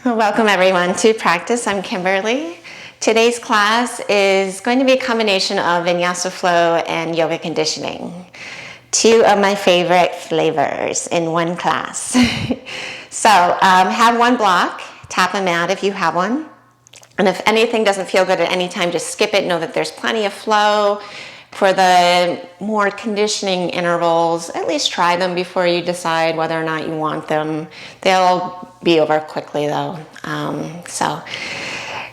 Welcome everyone to practice. I'm Kimberly. Today's class is going to be a combination of vinyasa flow and yoga conditioning. Two of my favorite flavors in one class. So have one block, tap a mat if you have one. And if anything doesn't feel good at any time, just skip it. Know that there's plenty of flow. For the more conditioning intervals, at least try them before you decide whether or not you want them. They'll be over quickly though. So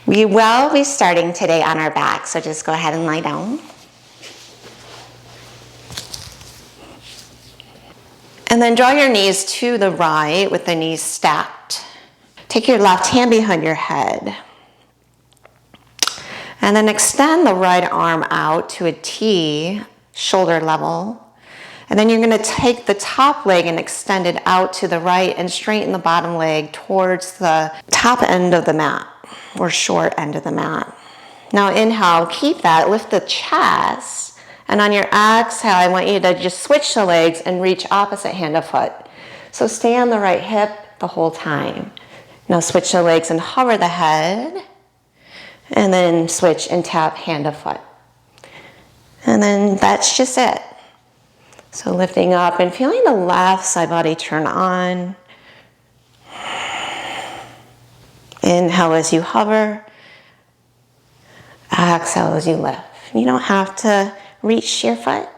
we will be starting today on our back, so just go ahead and lie down. And then draw your knees to the right with the knees stacked. Take your left hand behind your head. And then extend the right arm out to a T, shoulder level. And then you're going to take the top leg and extend it out to the right and straighten the bottom leg towards the top end of the mat or short end of the mat. Now inhale, keep that, lift the chest. And on your exhale, I want you to just switch the legs and reach opposite hand to foot. So stay on the right hip the whole time. Now switch the legs and hover the head. And then switch and tap hand to foot. And then that's just it. So lifting up and feeling the left side body turn on. Inhale as you hover. Exhale as you lift. You don't have to reach your foot.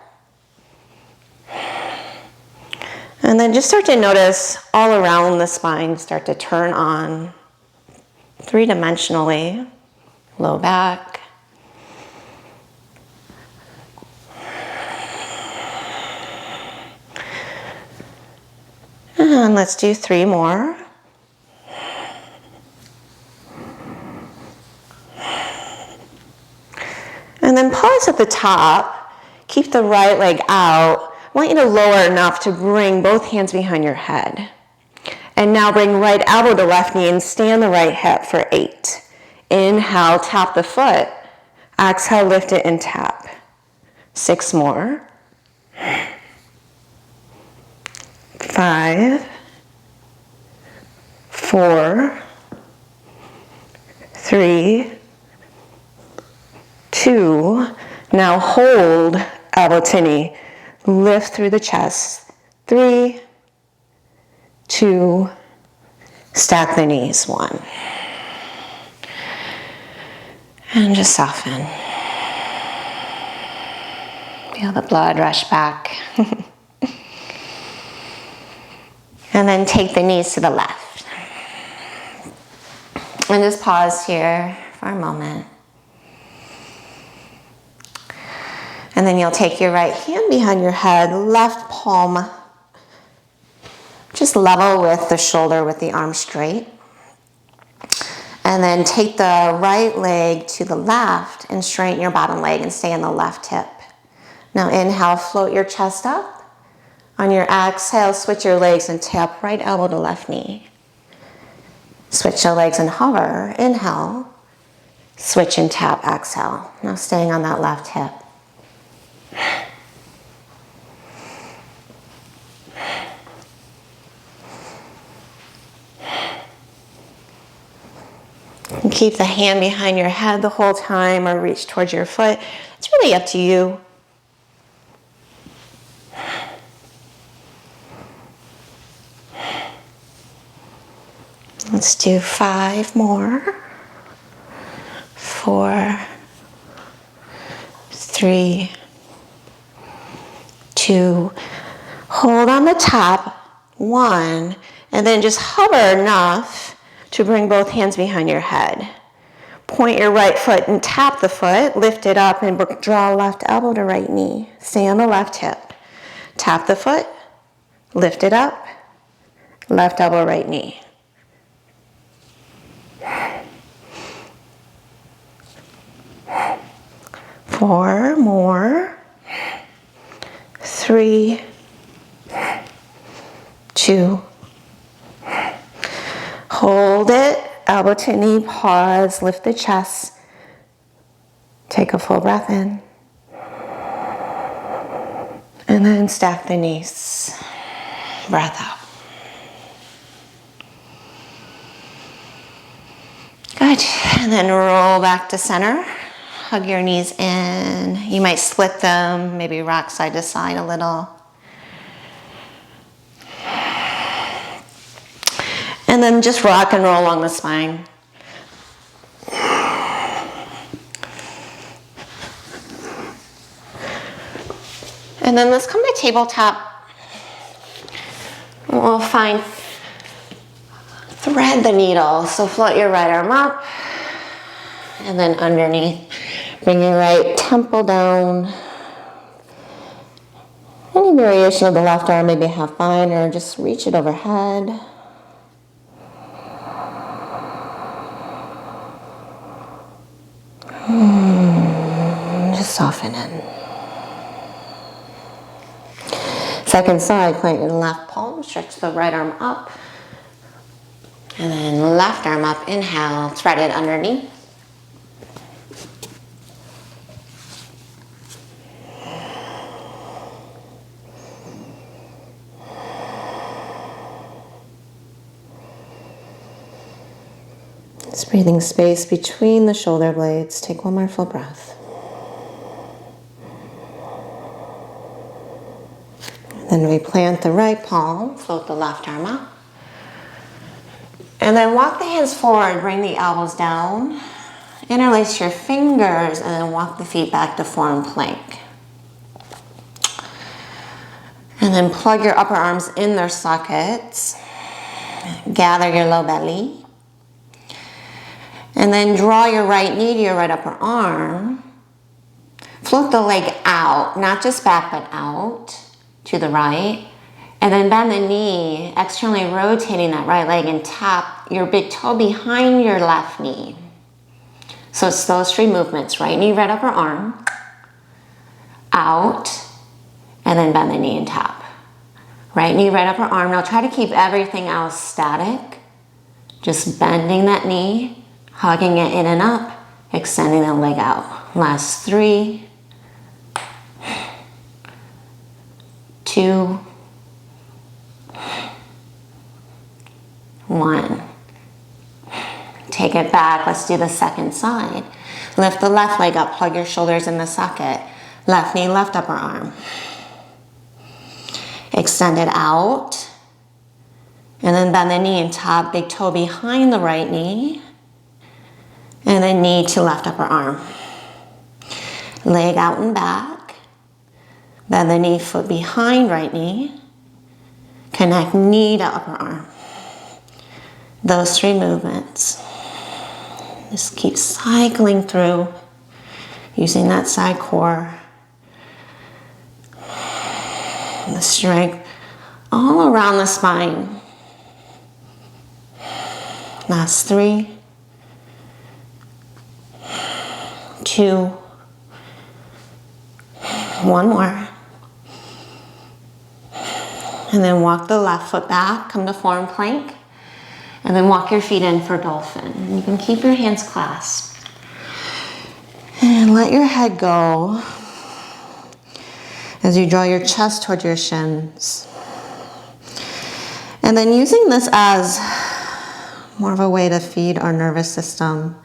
And then just start to notice all around the spine start to turn on three-dimensionally. Low back. And let's do 3 more. And then pause at the top. Keep the right leg out. I want you to lower enough to bring both hands behind your head. And now bring right elbow to left knee and stand the right hip for 8. Inhale, tap the foot. Exhale, lift it and tap. 6 more. 5, 4, 3, 2. Now hold elbow to knee. Lift through the chest. 3, 2, stack the knees. 1. And just soften. Feel the blood rush back. And then take the knees to the left. And just pause here for a moment. And then you'll take your right hand behind your head, left palm just level with the shoulder with the arm straight. And then take the right leg to the left and straighten your bottom leg and stay on the left hip. Now inhale, float your chest up. On your exhale, switch your legs and tap right elbow to left knee. Switch the legs and hover. Inhale, switch and tap, exhale. Now staying on that left hip. And keep the hand behind your head the whole time or reach towards your foot. It's really up to you. Let's do 5 more. 4, 3, 2. Hold on the top. 1. And then just hover enough to bring both hands behind your head. Point your right foot and tap the foot. Lift it up and draw left elbow to right knee. Stay on the left hip. Tap the foot. Lift it up. Left elbow, right knee. 4 more. 3, 2. Hold it, elbow to knee, pause, lift the chest. Take a full breath in. And then stack the knees. Breath out. Good. And then roll back to center. Hug your knees in. You might split them, maybe rock side to side a little. And then just rock and roll along the spine. And then let's come to tabletop. We'll find, thread the needle. So float your right arm up and then underneath. Bring your right temple down. Any variation of the left arm may be half fine, or just reach it overhead. Just soften in. Second side, plant your left palm, stretch the right arm up. And then left arm up, inhale, thread it underneath. Just breathing space between the shoulder blades. Take one more full breath. Then we plant the right palm, float the left arm up. And then walk the hands forward, bring the elbows down. Interlace your fingers and then walk the feet back to form plank. And then plug your upper arms in their sockets. Gather your low belly. And then draw your right knee to your right upper arm. Float the leg out, not just back, but out to the right. And then bend the knee, externally rotating that right leg, and tap your big toe behind your left knee. So it's those three movements: right knee, right upper arm, out, and then bend the knee and tap. Right knee, right upper arm. Now try to keep everything else static. Just bending that knee, hugging it in and up, extending the leg out. Last 3, 2, 1. Take it back. Let's do the second side. Lift the left leg up, plug your shoulders in the socket. Left knee, left upper arm. Extend it out. And then bend the knee and tap big toe behind the right knee. And then knee to left upper arm. Leg out and back. Bend the knee, foot behind right knee. Connect knee to upper arm. Those 3 movements. Just keep cycling through, using that side core. The strength all around the spine. Last 3, 2, 1 more. And then walk the left foot back, come to form plank. And then walk your feet in for dolphin. You can keep your hands clasped. And let your head go as you draw your chest toward your shins. And then using this as more of a way to feed our nervous system.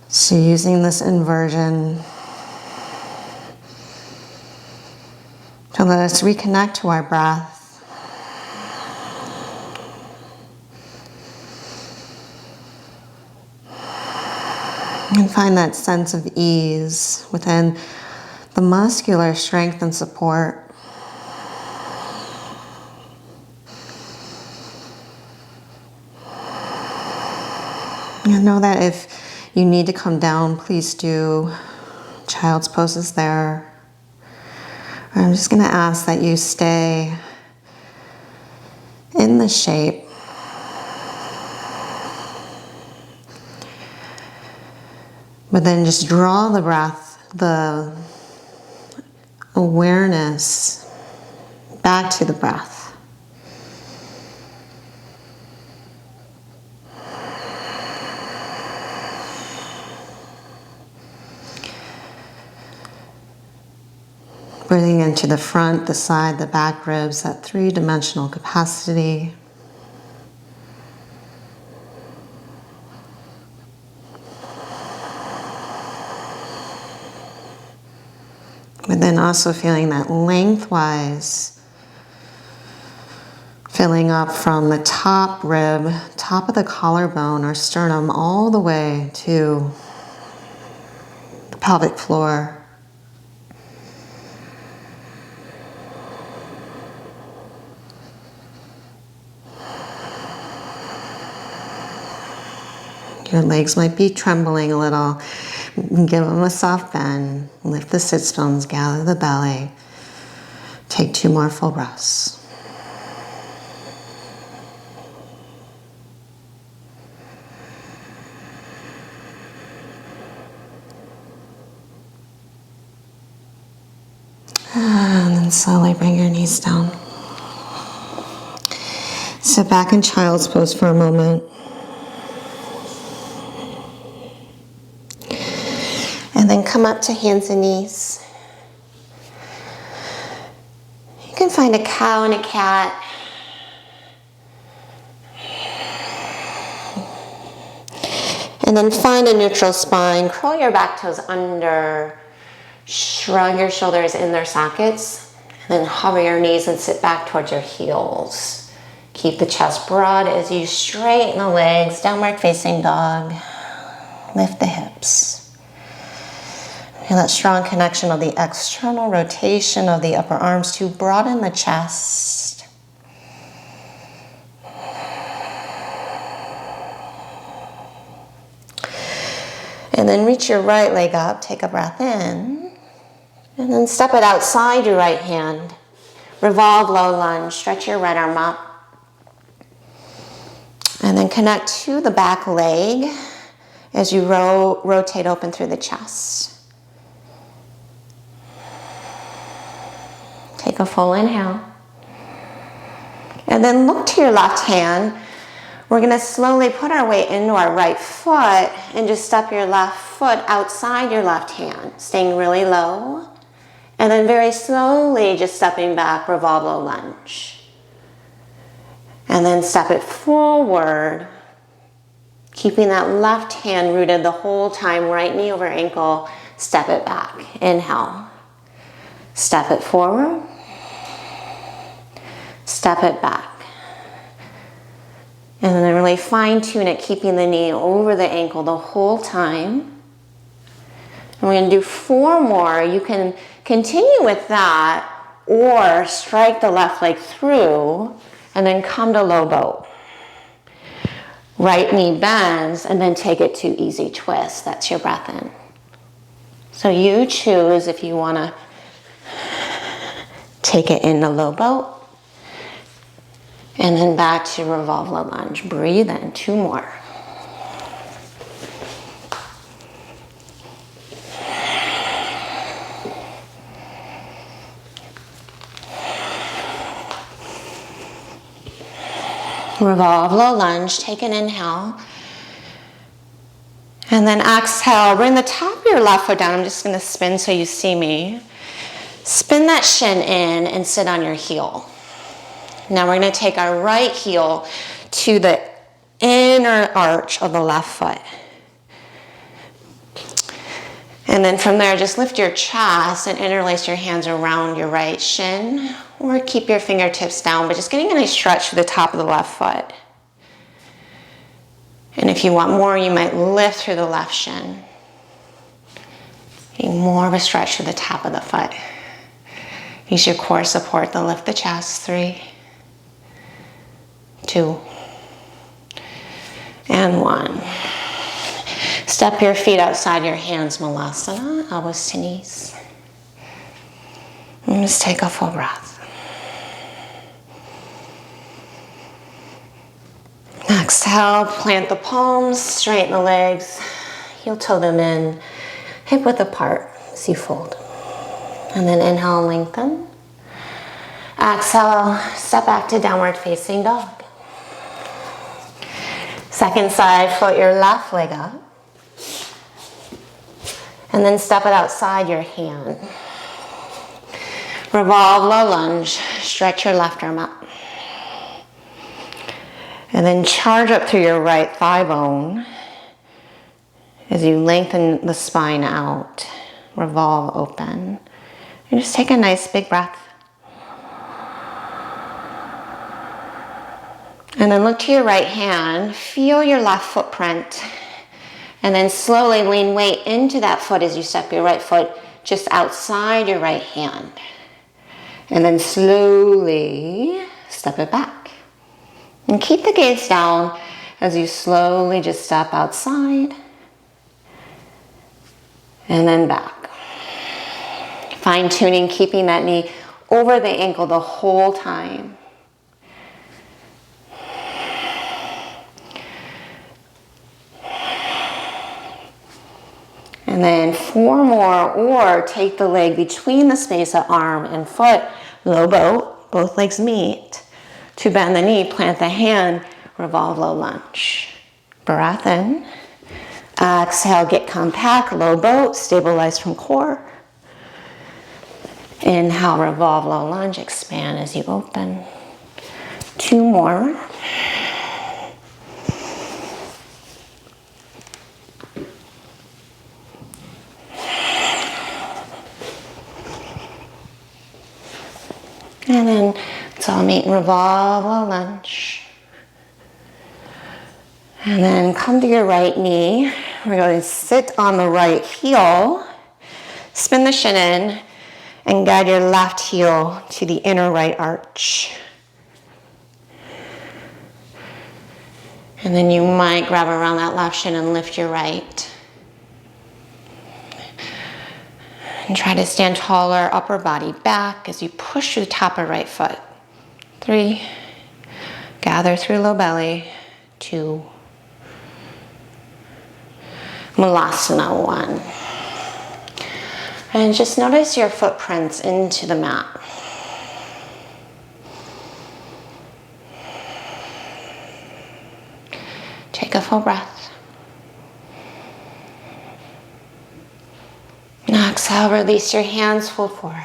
So using this inversion to let us reconnect to our breath. And find that sense of ease within the muscular strength and support. And know that if you need to come down, please do. Child's pose is there. I'm just going to ask that you stay in the shape. But then just draw the breath, the awareness back to the breath. Breathing into the front, the side, the back ribs, that 3-dimensional capacity. But then also feeling that lengthwise, filling up from the top rib, top of the collarbone or sternum, all the way to the pelvic floor. Your legs might be trembling a little. Give them a soft bend. Lift the sits bones, gather the belly. Take 2 more full breaths. And then slowly bring your knees down. Sit back in child's pose for a moment. And then come up to hands and knees. You can find a cow and a cat. And then find a neutral spine. Curl your back toes under. Shrug your shoulders in their sockets. And then hover your knees and sit back towards your heels. Keep the chest broad as you straighten the legs. Downward facing dog. Lift the hips. Feel that strong connection of the external rotation of the upper arms to broaden the chest. And then reach your right leg up, take a breath in, and then step it outside your right hand. Revolve low lunge, stretch your right arm up. And then connect to the back leg as you rotate open through the chest. Take a full inhale. And then look to your left hand. We're going to slowly put our weight into our right foot and just step your left foot outside your left hand, staying really low. And then very slowly just stepping back, revolve low lunge. And then step it forward, keeping that left hand rooted the whole time, right knee over ankle, step it back. Inhale. Step it forward. Step it back. And then really fine tune it, keeping the knee over the ankle the whole time. And we're going to do 4 more. You can continue with that or strike the left leg through and then come to low boat. Right knee bends and then take it to easy twist. That's your breath in. So you choose if you want to take it into low boat. And then back to revolve low lunge. Breathe in. 2 more. Revolve low lunge. Take an inhale. And then exhale. Bring the top of your left foot down. I'm just going to spin so you see me. Spin that shin in and sit on your heel. Now we're going to take our right heel to the inner arch of the left foot. And then from there, just lift your chest and interlace your hands around your right shin, or keep your fingertips down, but just getting a nice stretch to the top of the left foot. And if you want more, you might lift through the left shin. Getting more of a stretch to the top of the foot. Use your core support to lift the chest. 3, 2, and 1. Step your feet outside your hands, Malasana, elbows to knees. And just take a full breath. Exhale, plant the palms, straighten the legs, heel toe them in, hip width apart as you fold. And then inhale, lengthen. Exhale, step back to downward facing dog. Second side, float your left leg up. And then step it outside your hand. Revolve low lunge, stretch your left arm up. And then charge up through your right thigh bone as you lengthen the spine out. Revolve open. And just take a nice big breath. And then look to your right hand, feel your left footprint, and then slowly lean weight into that foot as you step your right foot just outside your right hand. And then slowly step it back. And keep the gaze down as you slowly just step outside and then back. Fine tuning, keeping that knee over the ankle the whole time. And then 4 more, or take the leg between the space of arm and foot, low boat, both legs meet. To bend the knee, plant the hand, revolve low lunge. Breath in. Exhale, get compact, low boat, stabilize from core. Inhale, revolve low lunge, expand as you open. 2 more. And then it's all meet and revolve, low lunge. And then come to your right knee. We're going to sit on the right heel, spin the shin in, and guide your left heel to the inner right arch. And then you might grab around that left shin and lift your right. And try to stand taller, upper body back as you push through the top of right foot. 3, gather through low belly. 2, Malasana. 1. And just notice your footprints into the mat. Take a full breath. Now exhale, release your hands, fold forward.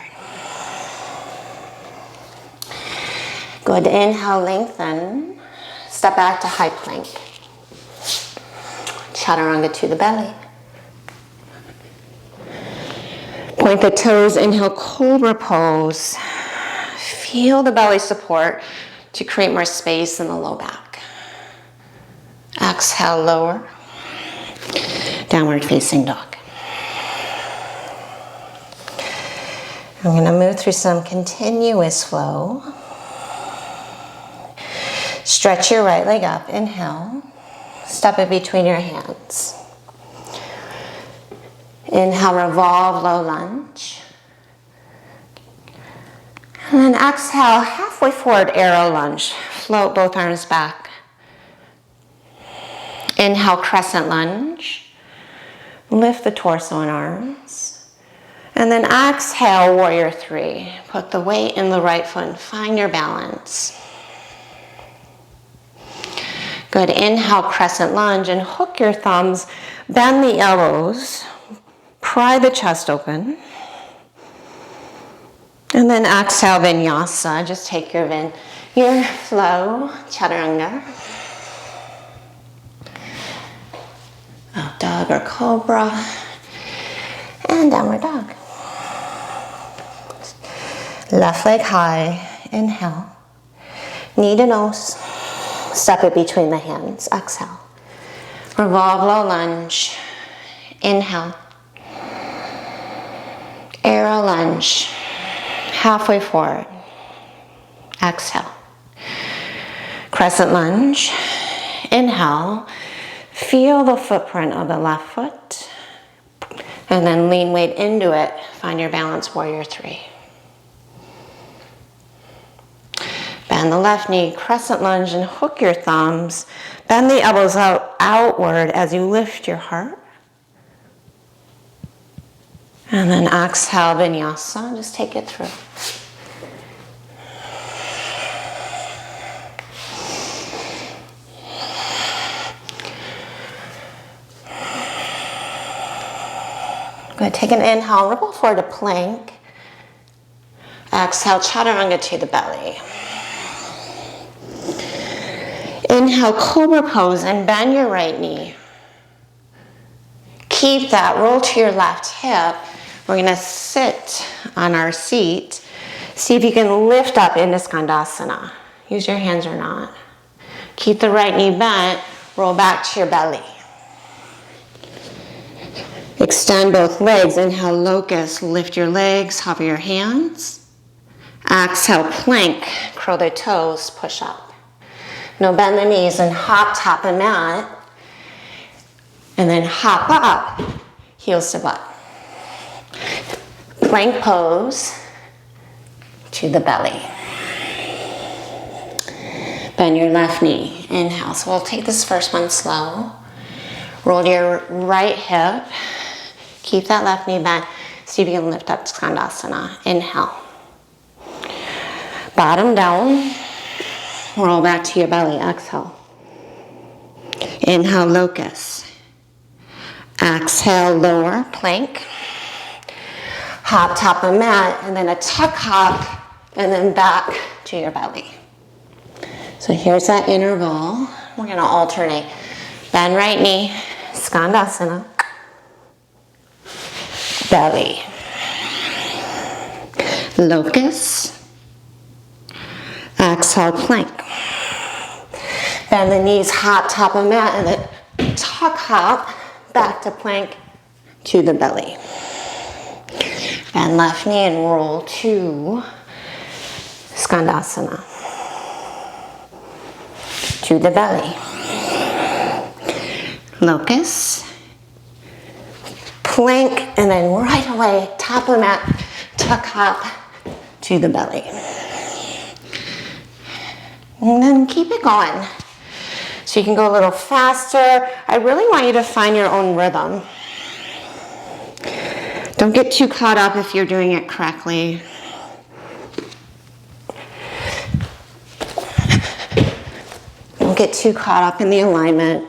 Good, inhale, lengthen. Step back to high plank. Chaturanga to the belly. Point the toes, inhale, cobra pose. Feel the belly support to create more space in the low back. Exhale, lower. Downward facing dog. I'm going to move through some continuous flow. Stretch your right leg up, inhale. Step it between your hands. Inhale, revolve, low lunge. And then exhale, halfway forward, arrow lunge. Float both arms back. Inhale, crescent lunge. Lift the torso and arms. And then exhale, warrior 3. Put the weight in the right foot and find your balance. Good, inhale, crescent lunge, and hook your thumbs, bend the elbows, pry the chest open. And then exhale, vinyasa. Just take your flow, chaturanga. Out dog or cobra. And downward dog. Left leg high, inhale. Knee to nose, step it between the hands, exhale. Revolve low lunge, inhale. Arrow lunge, halfway forward, exhale. Crescent lunge, inhale. Feel the footprint of the left foot, and then lean weight into it. Find your balance, warrior 3. Bend the left knee, crescent lunge, and hook your thumbs. Bend the elbows outward as you lift your heart. And then exhale, vinyasa. Just take it through. Good, take an inhale, ripple forward to plank. Exhale, chaturanga to the belly. Inhale, cobra pose, and bend your right knee. Keep that, roll to your left hip. We're gonna sit on our seat. See if you can lift up into skandasana. Use your hands or not. Keep the right knee bent, roll back to your belly. Extend both legs. Inhale, locust, lift your legs, hover your hands. Exhale, plank, curl the toes, push up. Now bend the knees and hop top the mat. And then hop up, heels to butt. Plank pose to the belly. Bend your left knee, inhale. So we'll take this first one slow. Roll your right hip. Keep that left knee bent. See if you can lift up to skandasana. Inhale. Bottom down. Roll back to your belly. Exhale. Inhale, locust. Exhale, lower, plank. Hop top of mat, and then a tuck hop, and then back to your belly. So here's that interval. We're gonna alternate. Bend right knee, skandasana. Belly. Locust. Exhale, plank. Bend the knees, hop top of mat, and then tuck hop, back to plank to the belly. Bend left knee and roll to skandasana. To the belly. Locust. Plank, and then right away, top of the mat, tuck hop to the belly. And then keep it going. So you can go a little faster. I really want you to find your own rhythm. Don't get too caught up if you're doing it correctly. Don't get too caught up in the alignment.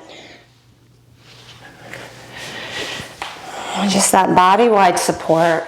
Just that body-wide support.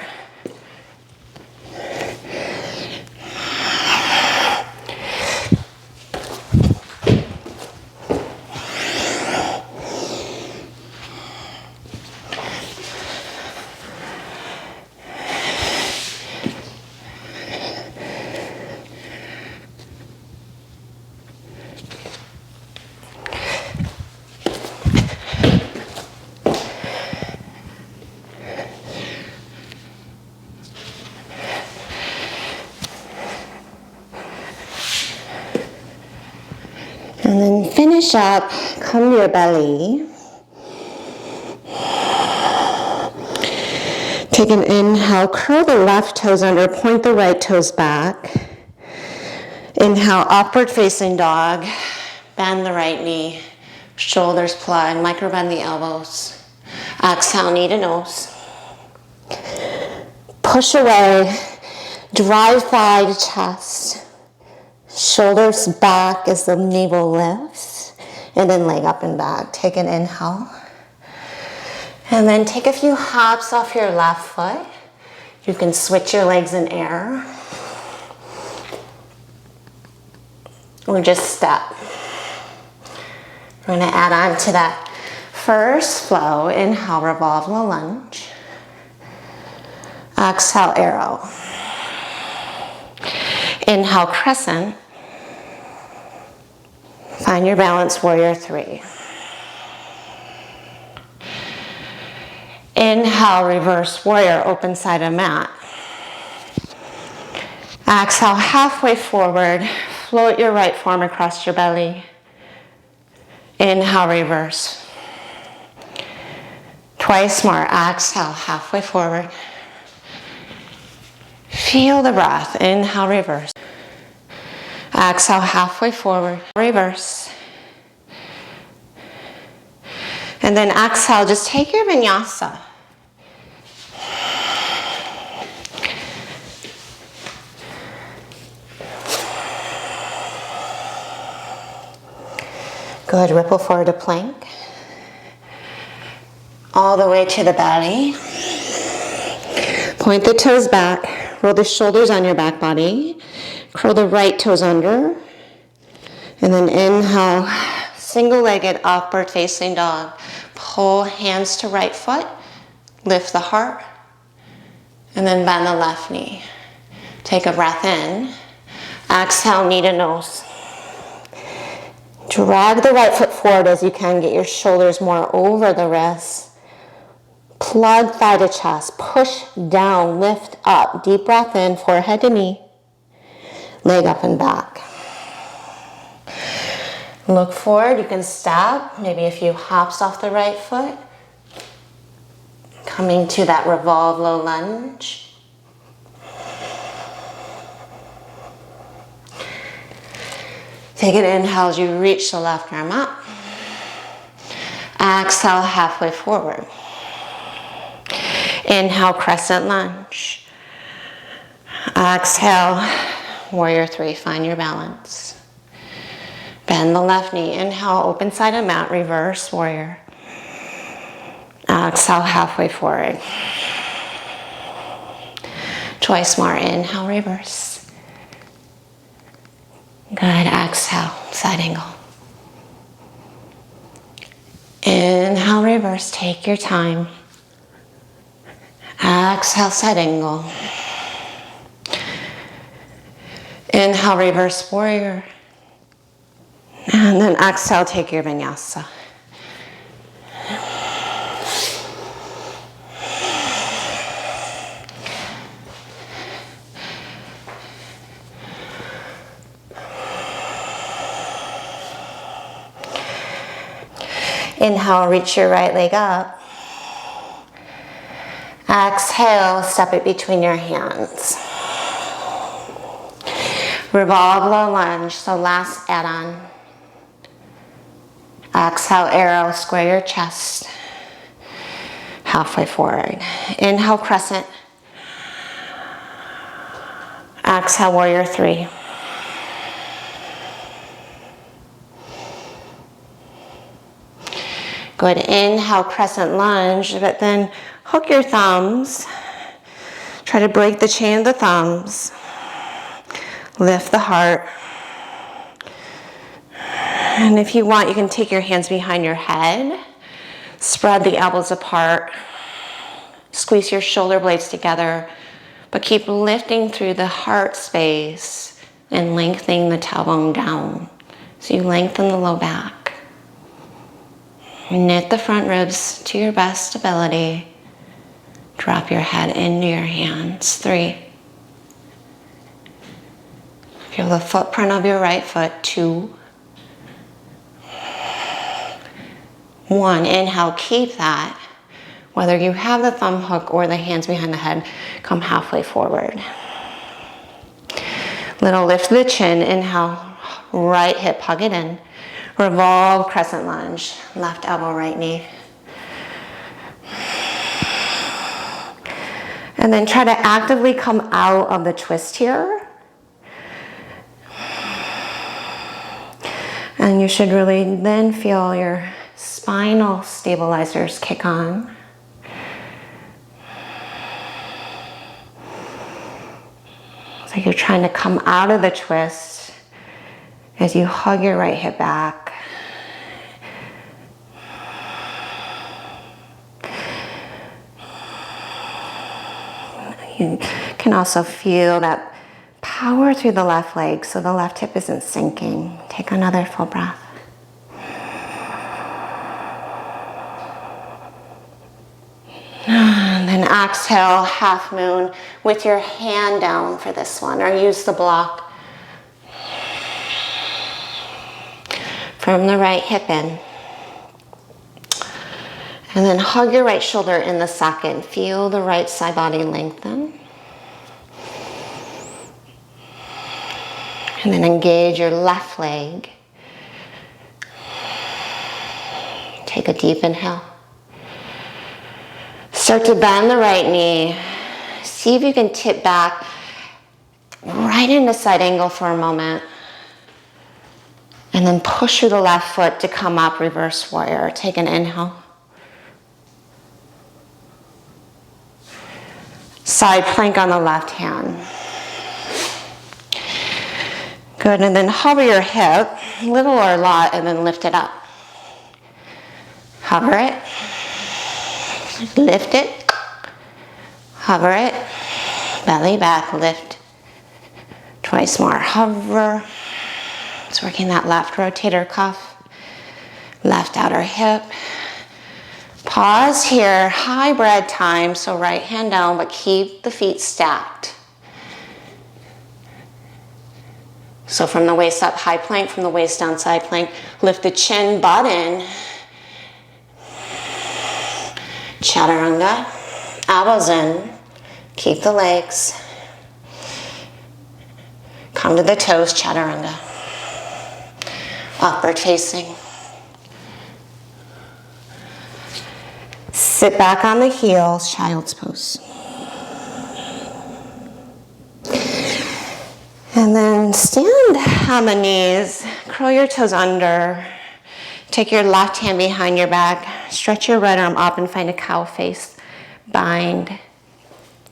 And then finish up, come to your belly. Take an inhale, curl the left toes under, point the right toes back. Inhale, upward facing dog. Bend the right knee, shoulders plug, micro bend the elbows. Exhale, knee to nose. Push away, drive thigh to chest. Shoulders back as the navel lifts, and then leg up and back. Take an inhale. And then take a few hops off your left foot. You can switch your legs in air. Or just step. We're gonna add on to that first flow. Inhale, revolve the lunge. Exhale, arrow. Inhale, crescent. Find your balance, warrior three. Inhale, reverse warrior, open side of mat. Exhale, halfway forward, float your right forearm across your belly. Inhale, reverse. Twice more, exhale, halfway forward. Feel the breath, inhale, reverse. Exhale, halfway forward, reverse. And then exhale, just take your vinyasa. Good, ripple forward to plank. All the way to the belly. Point the toes back, roll the shoulders on your back body. Curl the right toes under. And then inhale, single-legged upward facing dog. Pull hands to right foot, lift the heart. And then bend the left knee. Take a breath in. Exhale, knee to nose. Drag the right foot forward as you can. Get your shoulders more over the wrists. Plug thigh to chest. Push down, lift up. Deep breath in, forehead to knee. Leg up and back. Look forward. You can step. Maybe a few hops off the right foot. Coming to that revolve low lunge. Take an inhale as you reach the left arm up. Exhale, halfway forward. Inhale, crescent lunge. Exhale, warrior three, find your balance. Bend the left knee. Inhale, open side of mat, reverse warrior. Exhale, halfway forward. Twice more. Inhale, reverse. Good. Exhale, side angle. Inhale, reverse. Take your time. Exhale, side angle. Inhale, reverse warrior. And then exhale, take your vinyasa. Inhale, reach your right leg up. Exhale, step it between your hands. Revolve low lunge, so last add-on. Exhale, arrow, square your chest. Halfway forward. Inhale, crescent. Exhale, warrior three. Good. Inhale, crescent lunge, but then hook your thumbs. Try to break the chain of the thumbs. Lift the heart. And if you want, you can take your hands behind your head. Spread the elbows apart. Squeeze your shoulder blades together, but keep lifting through the heart space and lengthening the tailbone down. So you lengthen the low back. Knit the front ribs to your best ability. Drop your head into your hands. 3. Feel the footprint of your right foot. 2. 1. Inhale, keep that. Whether you have the thumb hook or the hands behind the head, come halfway forward. Little lift the chin. Inhale, right hip, hug it in. Revolve, crescent lunge. Left elbow, right knee. And then try to actively come out of the twist here. And you should really then feel your spinal stabilizers kick on. So you're trying to come out of the twist as you hug your right hip back. You can also feel that power through the left leg so the left hip isn't sinking. Take another full breath. And then exhale, half moon with your hand down for this one, or use the block. From the right hip in. And then hug your right shoulder in the second. Feel the right side body lengthen. And then engage your left leg. Take a deep inhale. Start to bend the right knee. See if you can tip back right into side angle for a moment. And then push through the left foot to come up, reverse warrior. Take an inhale. Side plank on the left hand. Good, and then hover your hip, little or a lot, and then lift it up. Hover it, lift it, hover it, Belly back, lift. Twice more, hover. It's working that left rotator cuff, left outer hip. Pause here, hybrid time, so right hand down, but keep the feet stacked. So from the waist up, high plank, from the waist down, side plank. Lift the chin, butt in. Chaturanga, elbows in. Keep the legs. Come to the toes, chaturanga. Upward facing. Sit back on the heels, child's pose. And then stand on the knees, curl your toes under. Take your left hand behind your back, stretch your right arm up and find a cow face. Bind.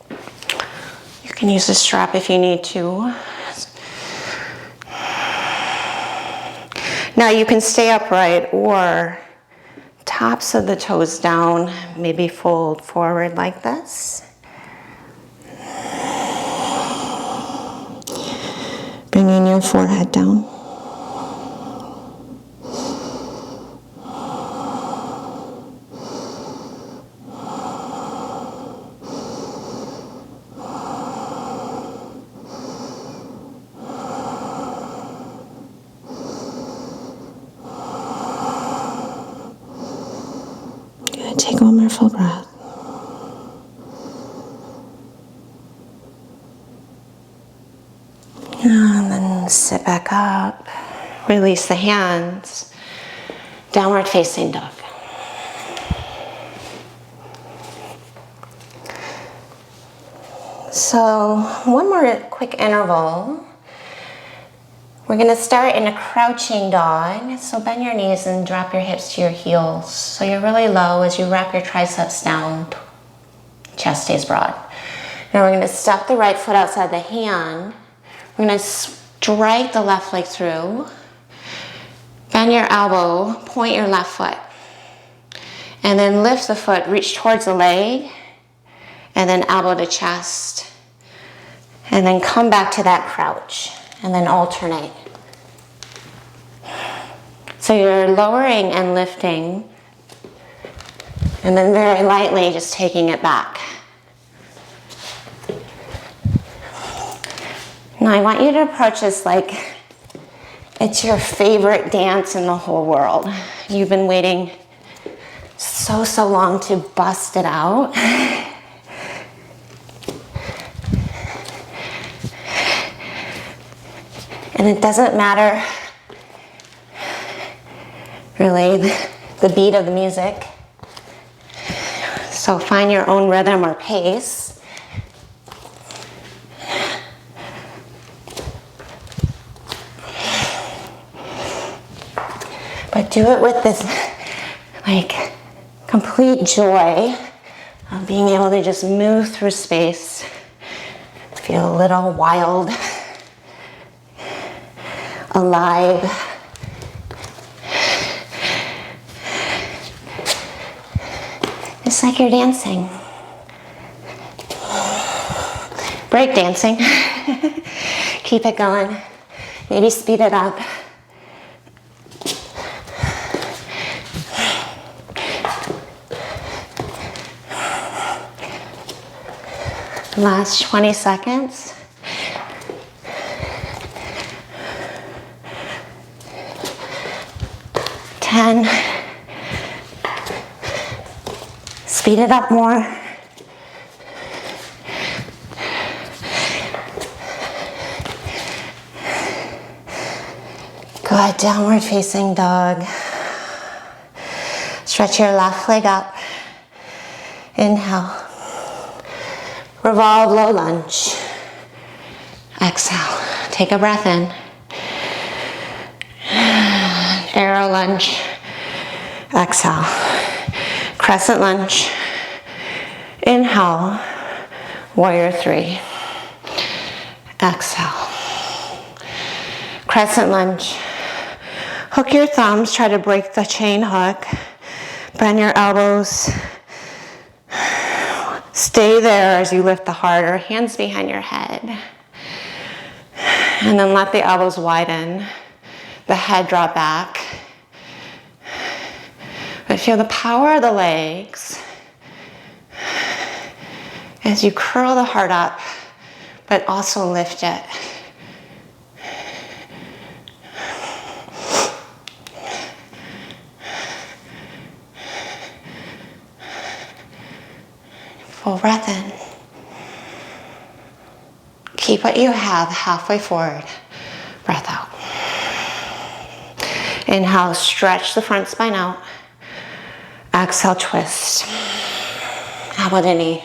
You can use a strap if you need to. Now you can stay upright or tops of the toes down, maybe fold forward like this. Bringing your forehead down. Good. Take one more full breath. And then sit back up, release the hands, downward facing dog. So one more quick interval. We're going to start in a crouching dog. So bend your knees and drop your hips to your heels. So you're really low as you wrap your triceps down, chest stays broad. Now we're going to step the right foot outside the hand. We're going to strike the left leg through, bend your elbow, point your left foot, and then lift the foot, reach towards the leg, and then elbow to chest, and then come back to that crouch, and then alternate. So you're lowering and lifting, and then very lightly just taking it back. Now I want you to approach this like it's your favorite dance in the whole world. You've been waiting so long to bust it out. And it doesn't matter really the beat of the music. So find your own rhythm or pace. But do it with this like complete joy of being able to just move through space, feel a little wild, alive. It's like you're dancing. Break dancing. Keep it going. Maybe speed it up. Last 20 seconds. Ten. Speed it up more. Good, downward facing dog. Stretch your left leg up. Inhale. Revolve, low lunge. Exhale. Take a breath in. Arrow lunge. Exhale. Crescent lunge. Inhale. Warrior three. Exhale. Crescent lunge. Hook your thumbs. Try to break the chain hook. Bend your elbows. Stay there as you lift the heart or hands behind your head. And then let the elbows widen, the head drop back. But feel the power of the legs as you curl the heart up, but also lift it. Full breath in. Keep what you have halfway forward. Breath out. Inhale, stretch the front spine out. Exhale, twist. Elbow to knee.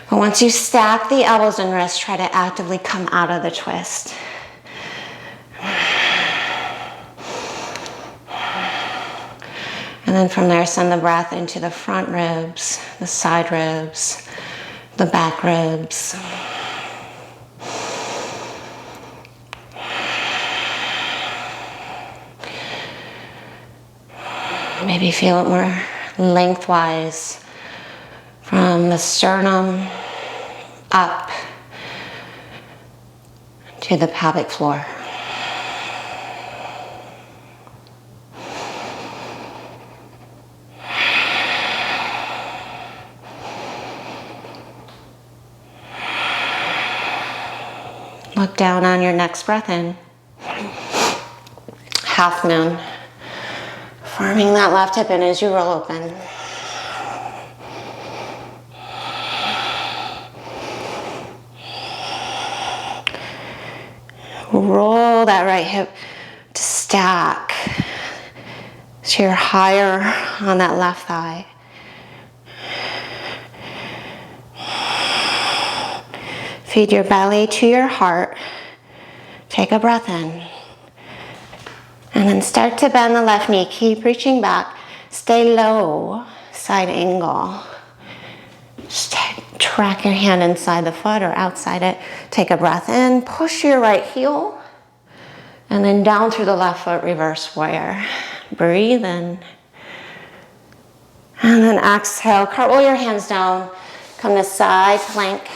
But once you stack the elbows and wrists, try to actively come out of the twist. And then from there, send the breath into the front ribs, the side ribs, the back ribs. Maybe feel it more lengthwise from the sternum up to the pelvic floor. Look down on your next breath in. Half moon. Forming that left hip in as you roll open. Roll that right hip to stack so you're higher on that left thigh. Feed your belly to your heart. Take a breath in. And then start to bend the left knee. Keep reaching back. Stay low, side angle. Just track your hand inside the foot or outside it. Take a breath in. Push your right heel. And then down through the left foot, reverse warrior. Breathe in. And then exhale. Cartwheel your hands down. Come to side plank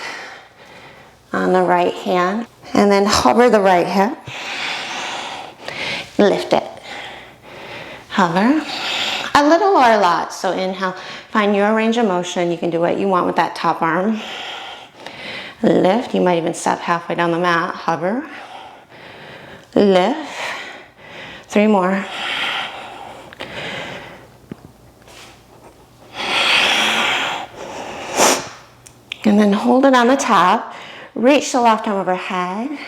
on the right hand. And then hover the right hip. Lift it. Hover. A little or a lot. So inhale. Find your range of motion. You can do what you want with that top arm. Lift. You might even step halfway down the mat. Hover. Lift. 3 more. And then hold it on the top. Reach the left arm overhead.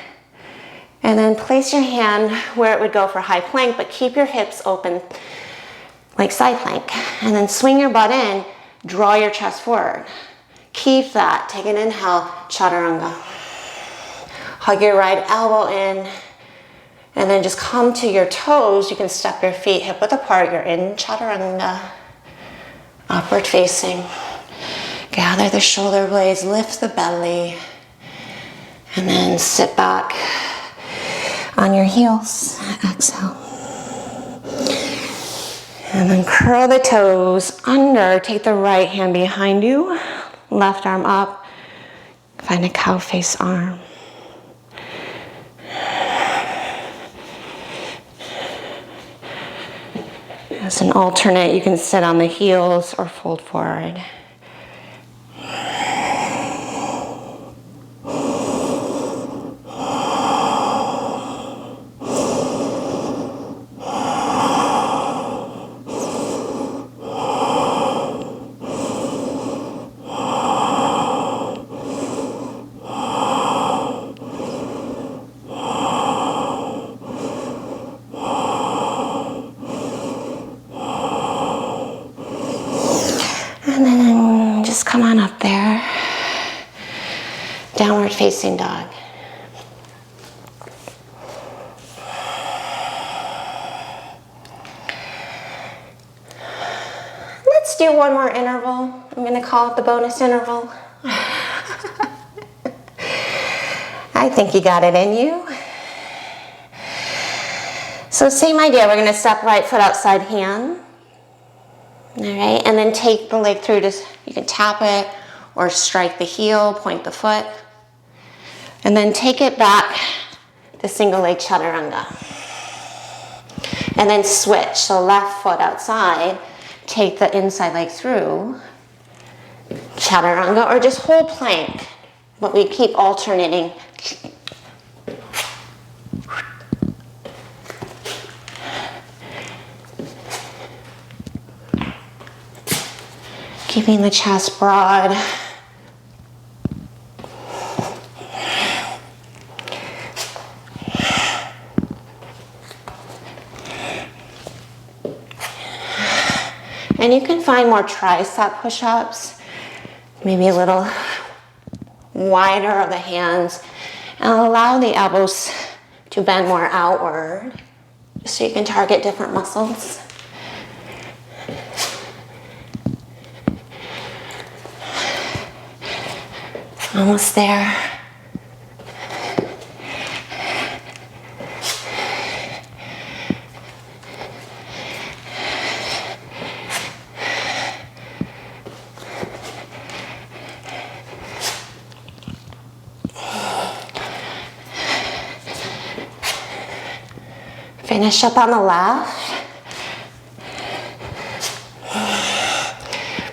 And then place your hand where it would go for high plank, but keep your hips open like side plank. And then swing your butt in, draw your chest forward. Keep that. Take an inhale, chaturanga. Hug your right elbow in, and then just come to your toes. You can step your feet hip width apart. You're in chaturanga. Upward facing. Gather the shoulder blades, lift the belly, and then sit back on your heels. Exhale. And then curl the toes under. Take the right hand behind you. Left arm up. Find a cow face arm. As an alternate, you can sit on the heels or fold forward. And then just come on up there. Downward facing dog. Let's do one more interval. I'm going to call it the bonus interval. I think you got it in you. So same idea. We're going to step right foot outside hand. All right, and then take the leg through. You can tap it or strike the heel, point the foot. And then take it back to single leg chaturanga. And then switch, so left foot outside, take the inside leg through, chaturanga, or just whole plank, but we keep alternating. Keeping the chest broad. And you can find more tricep push-ups, maybe a little wider of the hands, and allow the elbows to bend more outward, just so you can target different muscles. Almost there. Finish up on the left.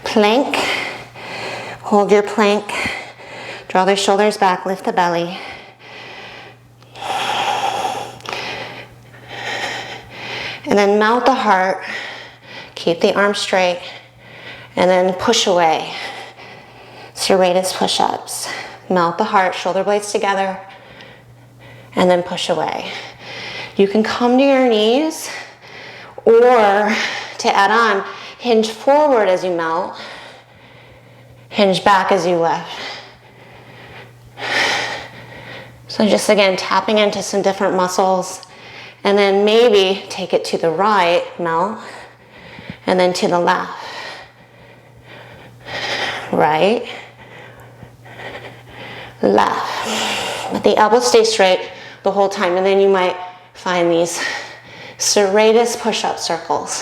Plank. Hold your plank. Draw the shoulders back, lift the belly. And then mount the heart. Keep the arms straight. And then push away. Serratus push-ups. Melt the heart, shoulder blades together. And then push away. You can come to your knees, or to add on, hinge forward as you melt, hinge back as you lift. So just again, tapping into some different muscles, and then maybe take it to the right, melt, and then to the left. Right, left. But the elbows stay straight the whole time, and then you might find these serratus push-up circles.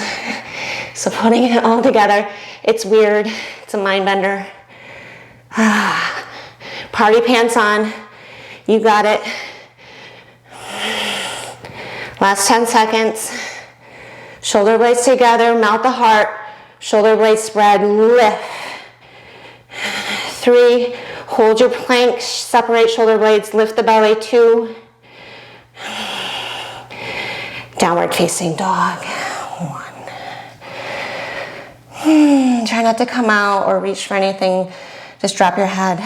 So putting it all together, it's weird, it's a mind bender. Party pants on, you got it. Last 10 seconds. Shoulder blades together, mount the heart, shoulder blades spread, lift. 3, hold your plank, separate shoulder blades, lift the belly. 2, downward facing dog. 1. Try not to come out or reach for anything. Just drop your head.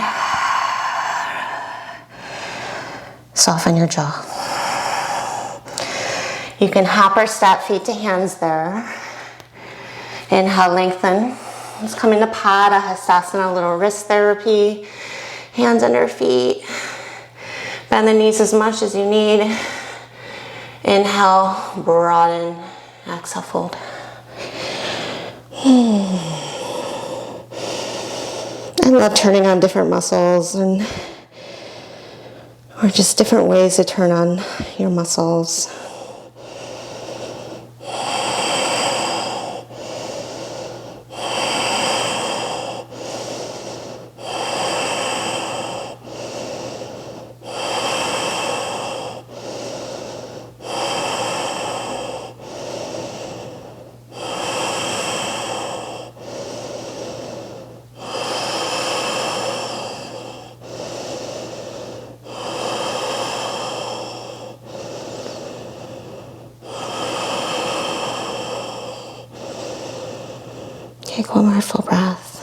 Soften your jaw. You can hop or step, feet to hands there. Inhale, lengthen. Let's come into Pada Hastasana, a little wrist therapy. Hands under feet. Bend the knees as much as you need. Inhale, broaden. Exhale, fold. I love turning on different muscles, or just different ways to turn on your muscles. Take one more full breath.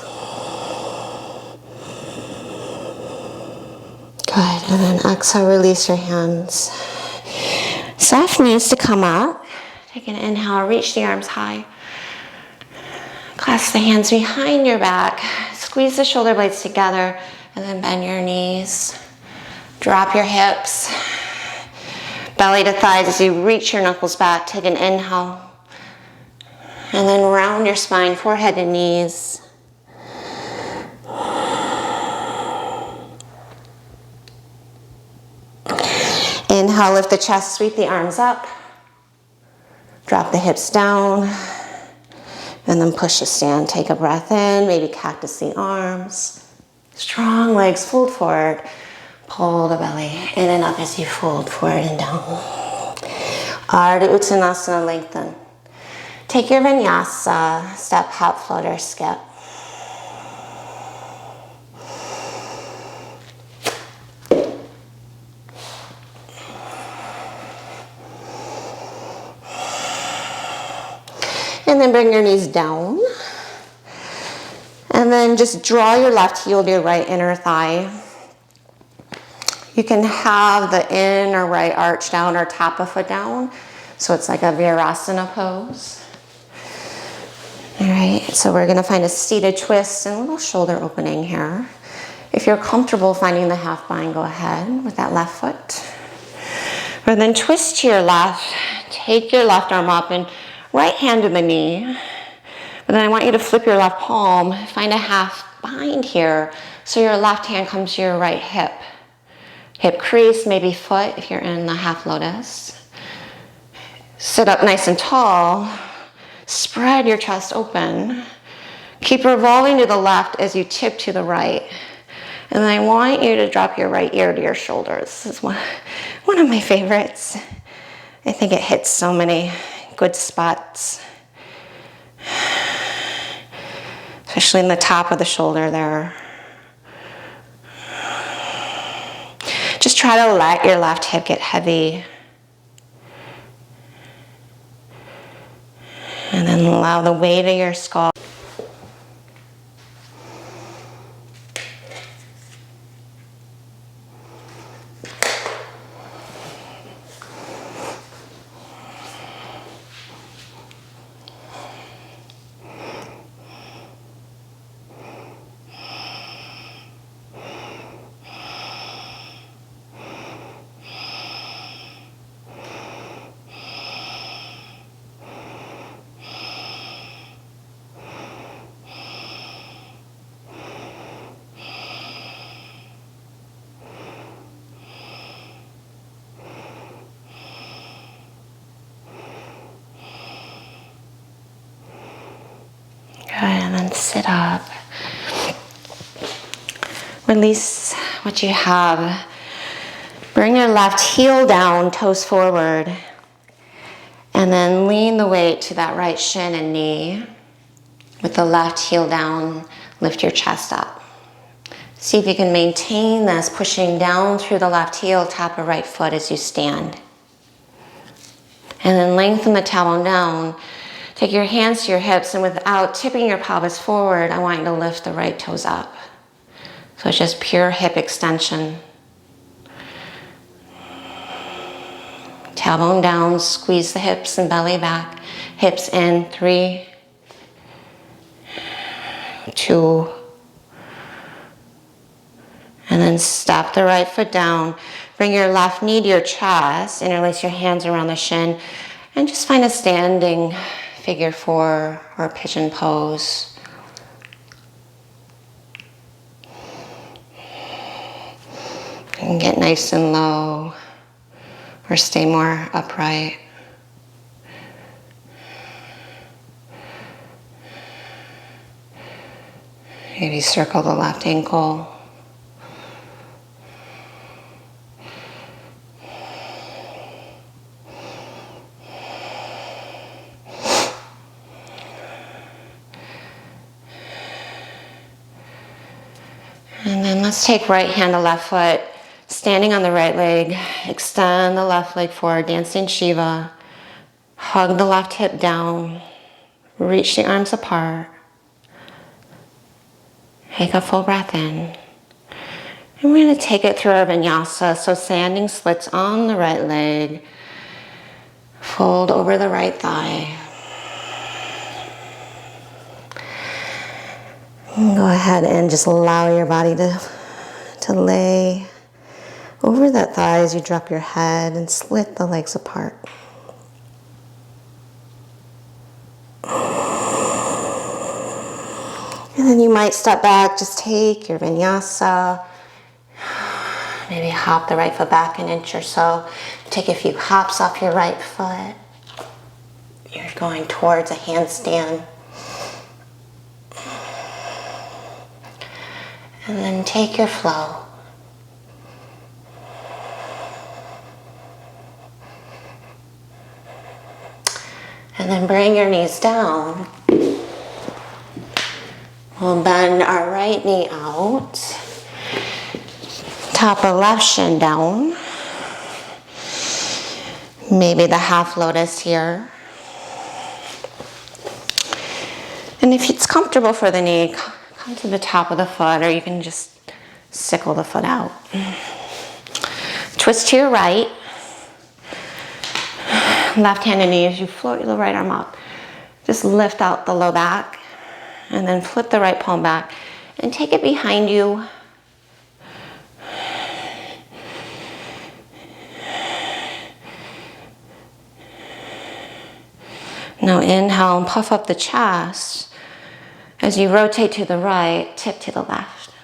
Good, and then exhale, release your hands. Soft knees to come up. Take an inhale, reach the arms high. Clasp the hands behind your back. Squeeze the shoulder blades together, and then bend your knees. Drop your hips. Belly to thighs as you reach your knuckles back. Take an inhale. And then round your spine, forehead to knees. Inhale, lift the chest, sweep the arms up. Drop the hips down. And then push to stand. Take a breath in, maybe cactus the arms. Strong legs, fold forward. Pull the belly in and up as you fold forward and down. Ardha Uttanasana, lengthen. Take your vinyasa, step, hop, float, or skip. And then bring your knees down. And then just draw your left heel to your right inner thigh. You can have the in or right arch down or tap a foot down. So it's like a virasana pose. All right, so we're gonna find a seated twist and a little shoulder opening here. If you're comfortable finding the half bind, go ahead with that left foot. And then twist to your left, take your left arm up and right hand to the knee. But then I want you to flip your left palm, find a half bind here, so your left hand comes to your right hip. Hip crease, maybe foot if you're in the half lotus. Sit up nice and tall. Spread your chest open. Keep revolving to the left as you tip to the right. And then I want you to drop your right ear to your shoulders. This is one of my favorites. I think it hits so many good spots. Especially in the top of the shoulder there. Just try to let your left hip get heavy. And then allow the weight of your skull. And then sit up. Release what you have. Bring your left heel down, toes forward. And then lean the weight to that right shin and knee. With the left heel down, lift your chest up. See if you can maintain this, pushing down through the left heel, tap a right foot as you stand. And then lengthen the tailbone down. Take your hands to your hips, and without tipping your pelvis forward, I want you to lift the right toes up. So it's just pure hip extension. Tailbone down, squeeze the hips and belly back. Hips in, 3, 2, and then step the right foot down. Bring your left knee to your chest, interlace your hands around the shin, and just find a standing figure 4 or pigeon pose. And get nice and low or stay more upright. Maybe circle the left ankle. And then let's take right hand to left foot, standing on the right leg, extend the left leg forward, dancing Shiva, hug the left hip down, reach the arms apart, take a full breath in. And we're going to take it through our vinyasa, so standing splits on the right leg, fold over the right thigh. Go ahead and just allow your body to lay over that thigh as you drop your head and split the legs apart. And then you might step back, just take your vinyasa, maybe hop the right foot back an inch or so. Take a few hops off your right foot. You're going towards a handstand. And then take your flow. And then bring your knees down. We'll bend our right knee out. Top of left shin down. Maybe the half lotus here. And if it's comfortable for the knee, come to the top of the foot, or you can just sickle the foot out. Twist to your right. Left-handed knee as you float your right arm up. Just lift out the low back and then flip the right palm back and take it behind you. Now inhale and puff up the chest. As you rotate to the right, tip to the left.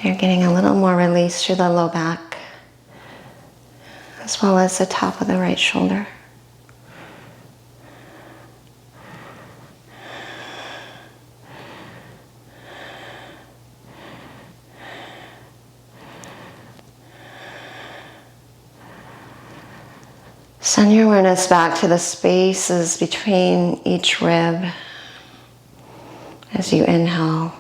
You're getting a little more release through the low back, as well as the top of the right shoulder. Send your awareness back to the spaces between each rib as you inhale.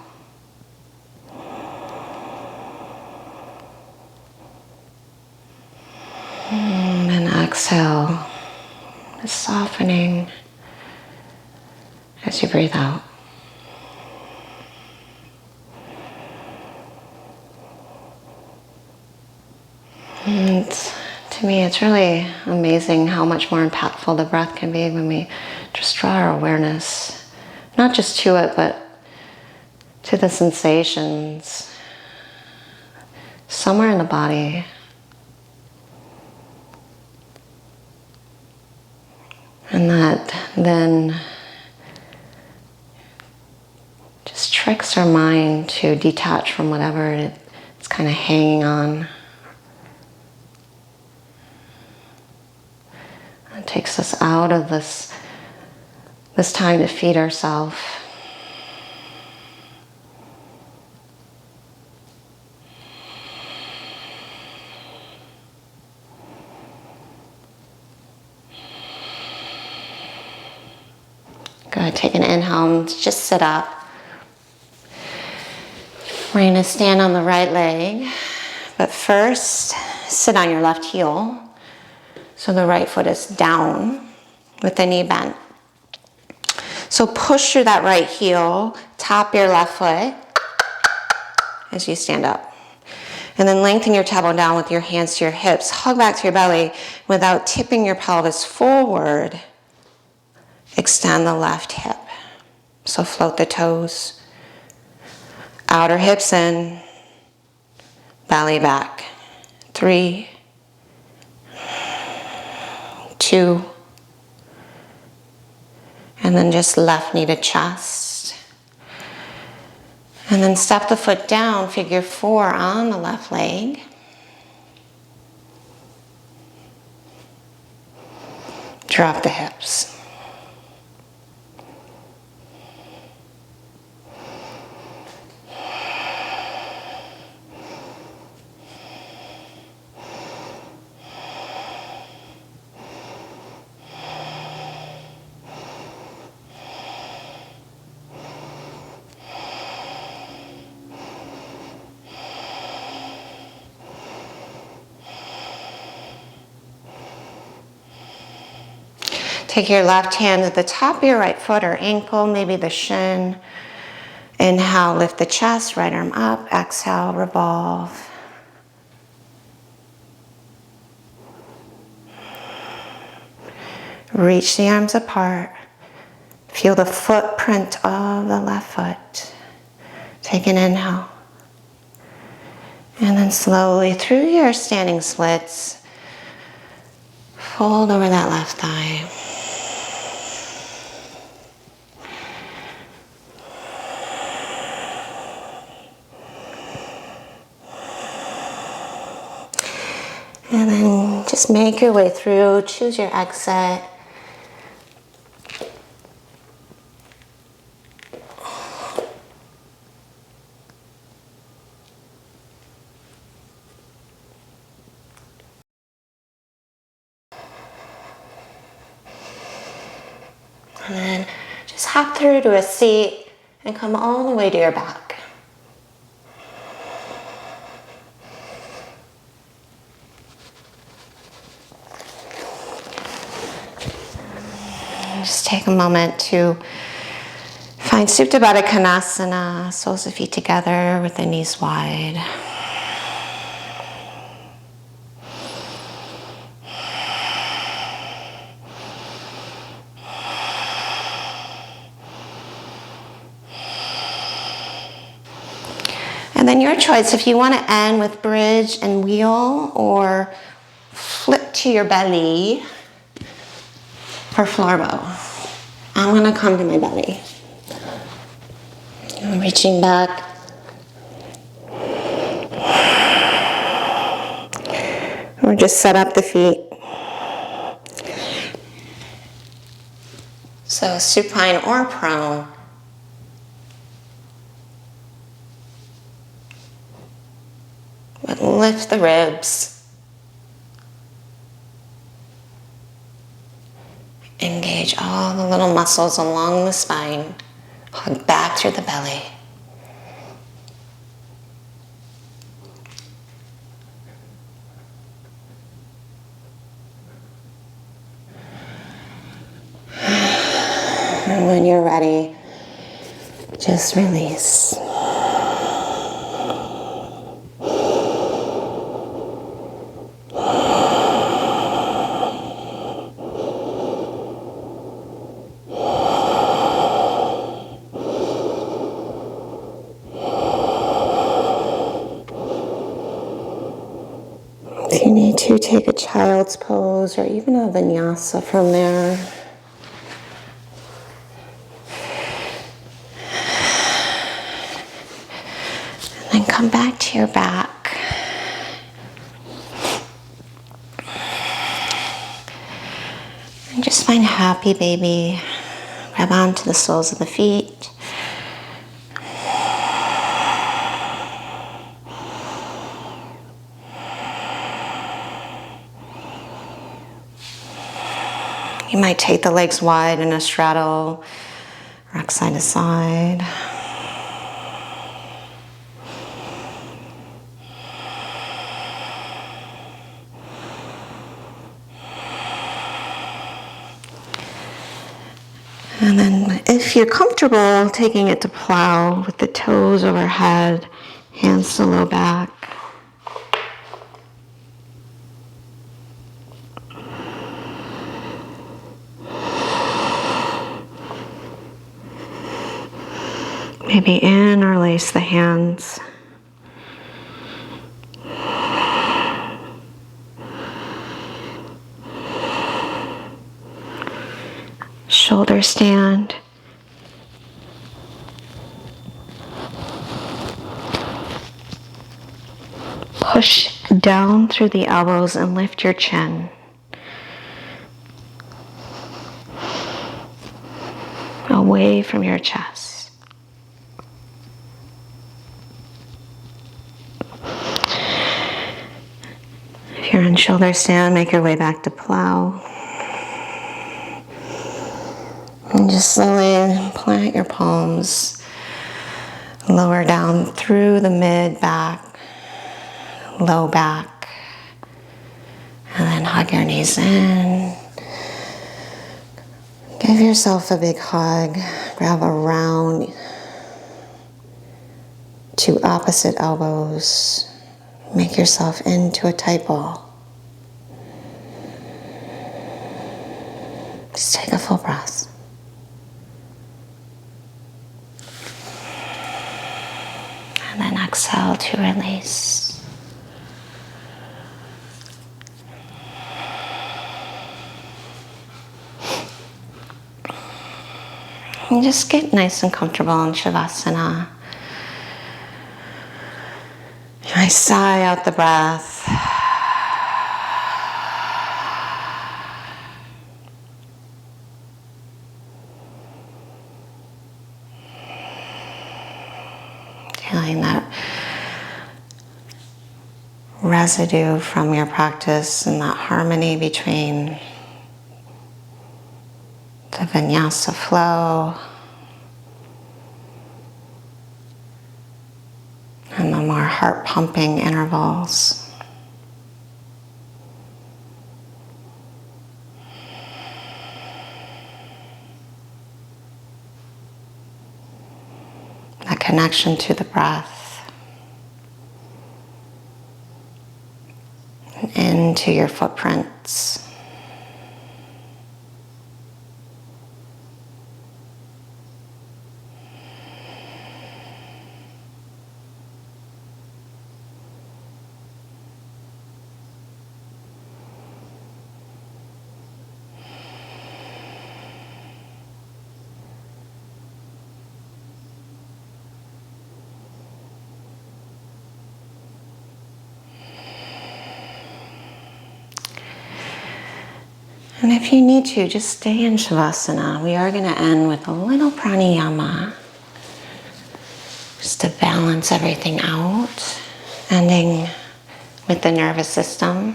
And exhale, softening as you breathe out. And to me, it's really amazing how much more impactful the breath can be when we just draw our awareness, not just to it, but to the sensations somewhere in the body. And that then just tricks our mind to detach from whatever it's kind of hanging on. It takes us out of this time to feed ourselves. Good, take an inhale and just sit up. We're going to stand on the right leg, but first sit on your left heel. So the right foot is down with the knee bent. So push through that right heel, tap your left foot as you stand up. And then lengthen your tailbone down with your hands to your hips. Hug back to your belly without tipping your pelvis forward. Extend the left hip. So float the toes. Outer hips in, belly back. 3, 2, and then just left knee to chest. And then step the foot down, figure 4 on the left leg. Drop the hips. Take your left hand at the top of your right foot or ankle, maybe the shin. Inhale, lift the chest, right arm up. Exhale, revolve. Reach the arms apart. Feel the footprint of the left foot. Take an inhale. And then slowly through your standing splits, fold over that left thigh. And then just make your way through, choose your exit. then just hop through to a seat and come all the way to your back. Just take a moment to find Supta Baddha Konasana, soles of feet together with the knees wide. And then your choice, if you want to end with bridge and wheel or flip to your belly for floor bow. I'm going to come to my belly. I'm reaching back. Or just set up the feet. So supine or prone. But lift the ribs. Engage all the little muscles along the spine. Hug back through the belly. And when you're ready, just release. If you need to, take a child's pose or even a vinyasa from there. And then come back to your back. And just find a happy baby. Grab onto the soles of the feet. You might take the legs wide in a straddle, rock side to side. And then if you're comfortable, taking it to plow with the toes overhead, hands to low back. Maybe interlace the hands. Shoulder stand. Push down through the elbows and lift your chin. Away from your chest. If you're in shoulder stand, make your way back to plow. And just slowly plant your palms lower down through the mid back, low back, and then hug your knees in. Give yourself a big hug. Grab around two opposite elbows. Make yourself into a tight ball. Just take a full breath. And then exhale to release. And just get nice and comfortable in Shavasana. I sigh out the breath. Feeling that residue from your practice and that harmony between the vinyasa flow, and the more heart pumping intervals. That connection to the breath, and into your footprints. And if you need to, just stay in Shavasana. We are going to end with a little pranayama, just to balance everything out, ending with the nervous system.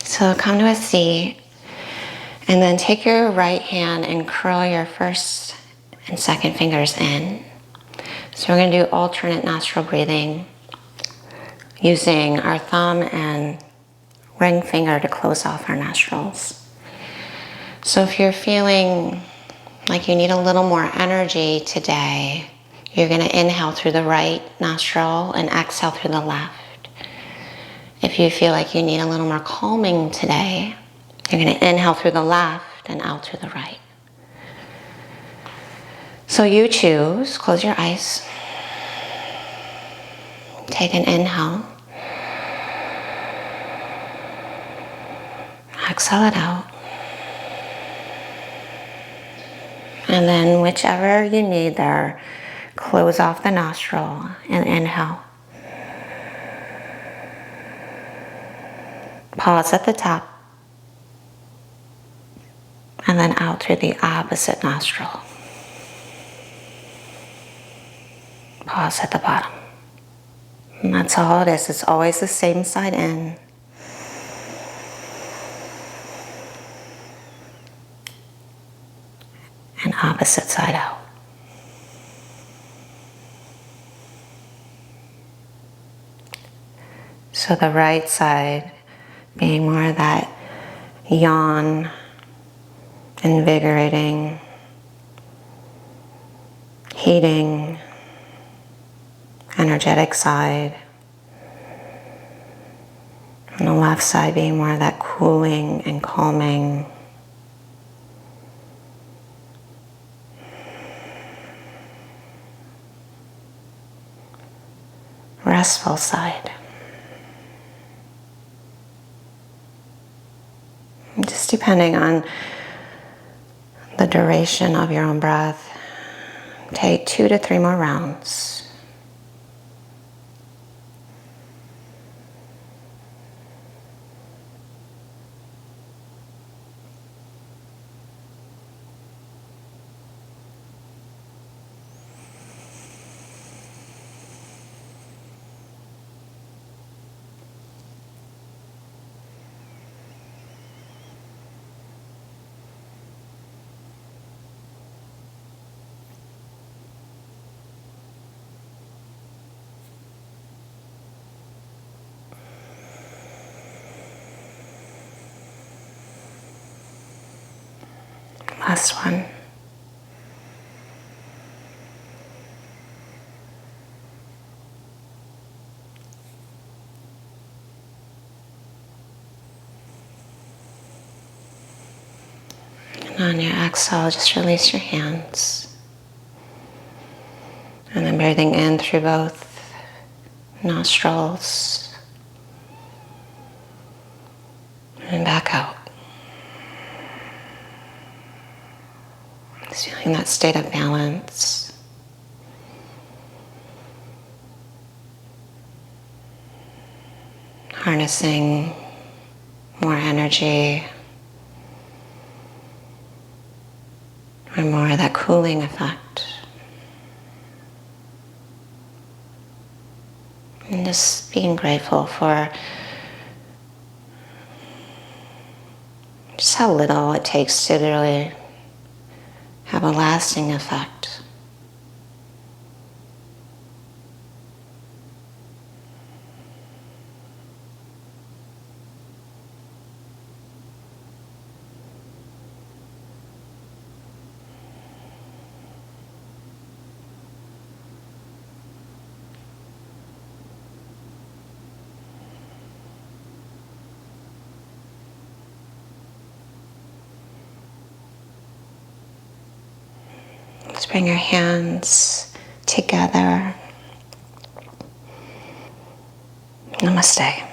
So come to a seat, and then take your right hand and curl your first and second fingers in. So we're going to do alternate nostril breathing, using our thumb and ring finger to close off our nostrils. So if you're feeling like you need a little more energy today, you're going to inhale through the right nostril and exhale through the left. If you feel like you need a little more calming today, you're going to inhale through the left and out through the right. So you choose. Close your eyes. Take an inhale. Exhale it out. And then whichever you need there, close off the nostril and inhale. Pause at the top. And then out through the opposite nostril. Pause at the bottom. And that's all it is. It's always the same side in. And opposite side out. So the right side being more that yawn, invigorating, heating, energetic side. And the left side being more that cooling and calming, restful side. Just depending on the duration of your own breath, take 2 to 3 more rounds. Last one. And on your exhale, just release your hands. And then breathing in through both nostrils and back out. Just feeling that state of balance. Harnessing more energy and more of that cooling effect. And just being grateful for just how little it takes to really have a lasting effect. Let's bring your hands together. Namaste.